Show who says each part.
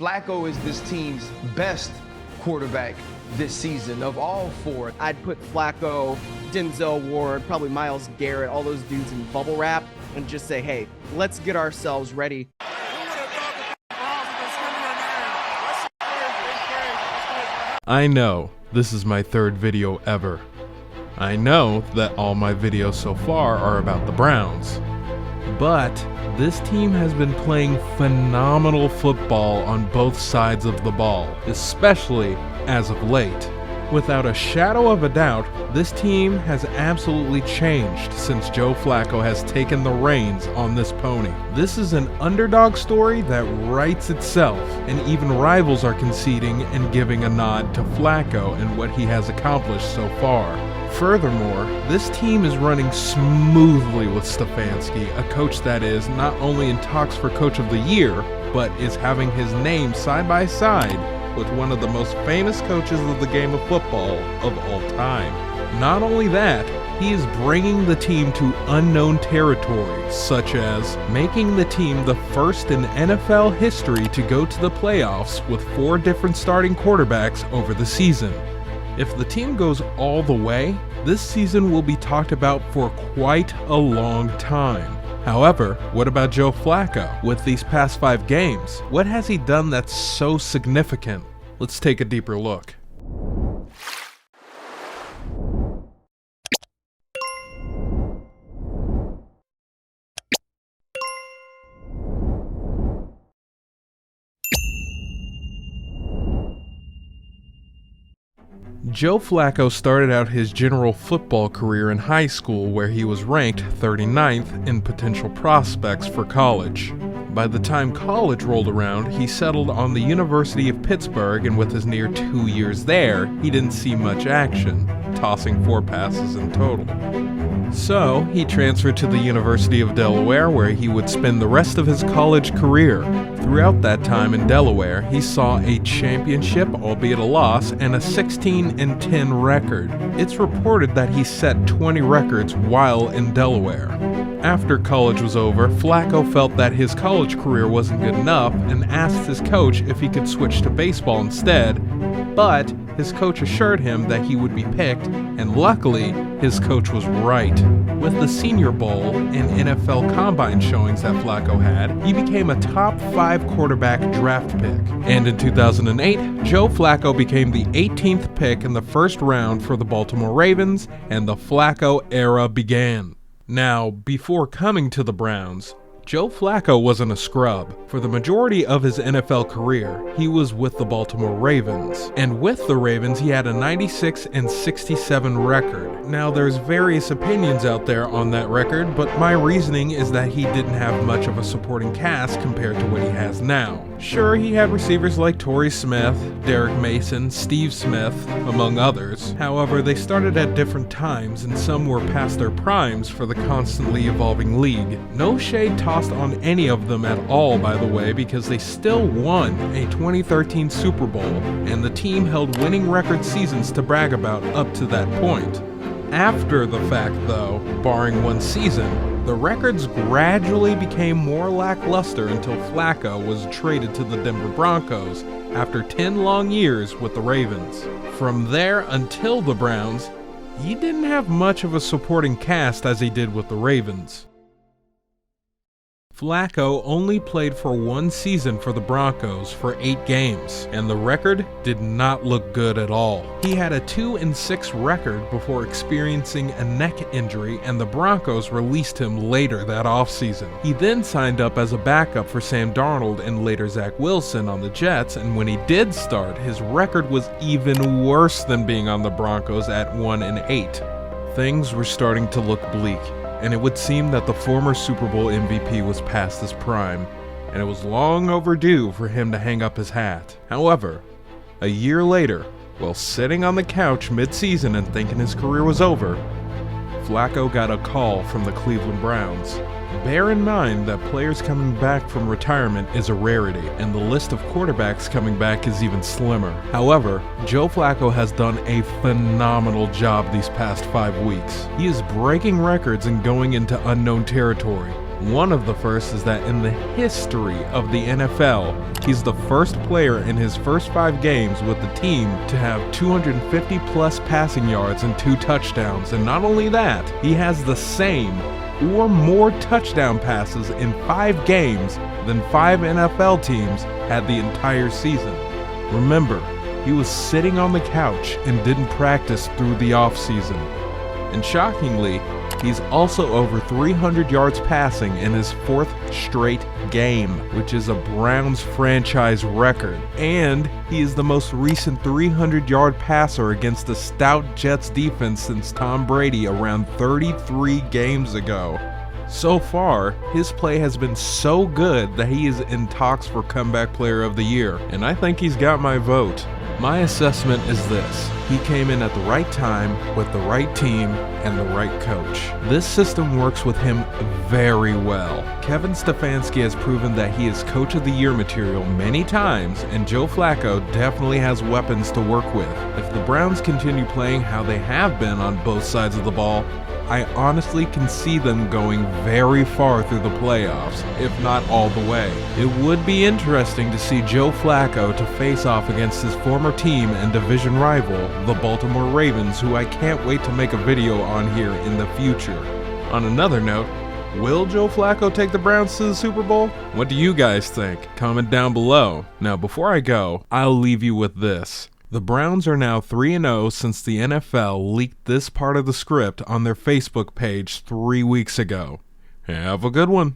Speaker 1: Flacco is this team's best quarterback this season of all four.
Speaker 2: I'd put Flacco, Denzel Ward, probably Myles Garrett, all those dudes in bubble wrap and just say, hey, let's get ourselves ready.
Speaker 3: I know this is my third video ever. I know that all my videos so far are about the Browns. But this team has been playing phenomenal football on both sides of the ball, especially as of late. Without a shadow of a doubt, this team has absolutely changed since Joe Flacco has taken the reins on this pony. This is an underdog story that writes itself, and even rivals are conceding and giving a nod to Flacco and what he has accomplished so far. Furthermore, this team is running smoothly with Stefanski, a coach that is not only in talks for Coach of the Year, but is having his name side by side with one of the most famous coaches of the game of football of all time. Not only that, he is bringing the team to unknown territory, such as making the team the first in NFL history to go to the playoffs with 4 different starting quarterbacks over the season. If the team goes all the way, this season will be talked about for quite a long time. However, what about Joe Flacco? With these past 5 games, what has he done that's so significant? Let's take a deeper look. Joe Flacco started out his general football career in high school, where he was ranked 39th in potential prospects for college. By the time college rolled around, he settled on the University of Pittsburgh, and with his near 2 years there, he didn't see much action, tossing 4 passes in total. So, he transferred to the University of Delaware, where he would spend the rest of his college career. Throughout that time in Delaware, he saw a championship, albeit a loss, and a 16-10 record. It's reported that he set 20 records while in Delaware. After college was over, Flacco felt that his college career wasn't good enough and asked his coach if he could switch to baseball instead, but his coach assured him that he would be picked, and luckily, his coach was right. With the Senior Bowl and NFL Combine showings that Flacco had, he became a top 5 quarterback draft pick. And in 2008, Joe Flacco became the 18th pick in the first round for the Baltimore Ravens, and the Flacco era began. Now, before coming to the Browns, Joe Flacco wasn't a scrub. For the majority of his NFL career, he was with the Baltimore Ravens. And with the Ravens, he had a 96-67 record. Now, there's various opinions out there on that record, but my reasoning is that he didn't have much of a supporting cast compared to what he has now. Sure, he had receivers like Torrey Smith, Derek Mason, Steve Smith, among others. However, they started at different times, and some were past their primes for the constantly evolving league. No shade tossed on any of them at all, by the way, because they still won a 2013 Super Bowl, and the team held winning record seasons to brag about up to that point. After the fact, though, barring one season, the records gradually became more lackluster until Flacco was traded to the Denver Broncos after 10 long years with the Ravens. From there until the Browns, he didn't have much of a supporting cast as he did with the Ravens. Flacco only played for 1 season for the Broncos for 8 games, and the record did not look good at all. He had a 2-6 record before experiencing a neck injury, and the Broncos released him later that offseason. He then signed up as a backup for Sam Darnold and later Zach Wilson on the Jets, and when he did start, his record was even worse than being on the Broncos at 1-8. Things were starting to look bleak, and it would seem that the former Super Bowl MVP was past his prime, and it was long overdue for him to hang up his hat. However, a year later, while sitting on the couch mid-season and thinking his career was over, Flacco got a call from the Cleveland Browns. Bear in mind that players coming back from retirement is a rarity, and the list of quarterbacks coming back is even slimmer. However, Joe Flacco has done a phenomenal job these past 5 weeks. He is breaking records and going into unknown territory. One of the first is that in the history of the NFL, he's the first player in his first 5 games with the team to have 250 plus passing yards and 2 touchdowns. And not only that, he has the same or more touchdown passes in 5 games than 5 NFL teams had the entire season. Remember, he was sitting on the couch and didn't practice through the offseason. And shockingly, he's also over 300 yards passing in his 4th straight game, which is a Browns franchise record. And he is the most recent 300-yard passer against the stout Jets defense since Tom Brady around 33 games ago. So far, his play has been so good that he is in talks for Comeback Player of the Year, and I think he's got my vote. My assessment is this: he came in at the right time, with the right team, and the right coach. This system works with him very well. Kevin Stefanski has proven that he is Coach of the Year material many times, and Joe Flacco definitely has weapons to work with. If the Browns continue playing how they have been on both sides of the ball, I honestly can see them going very far through the playoffs, if not all the way. It would be interesting to see Joe Flacco to face off against his former team and division rival, the Baltimore Ravens, who I can't wait to make a video on here in the future. On another note, will Joe Flacco take the Browns to the Super Bowl? What do you guys think? Comment down below. Now, before I go, I'll leave you with this. The Browns are now 3-0 since the NFL leaked this part of the script on their Facebook page 3 weeks ago. Have a good one.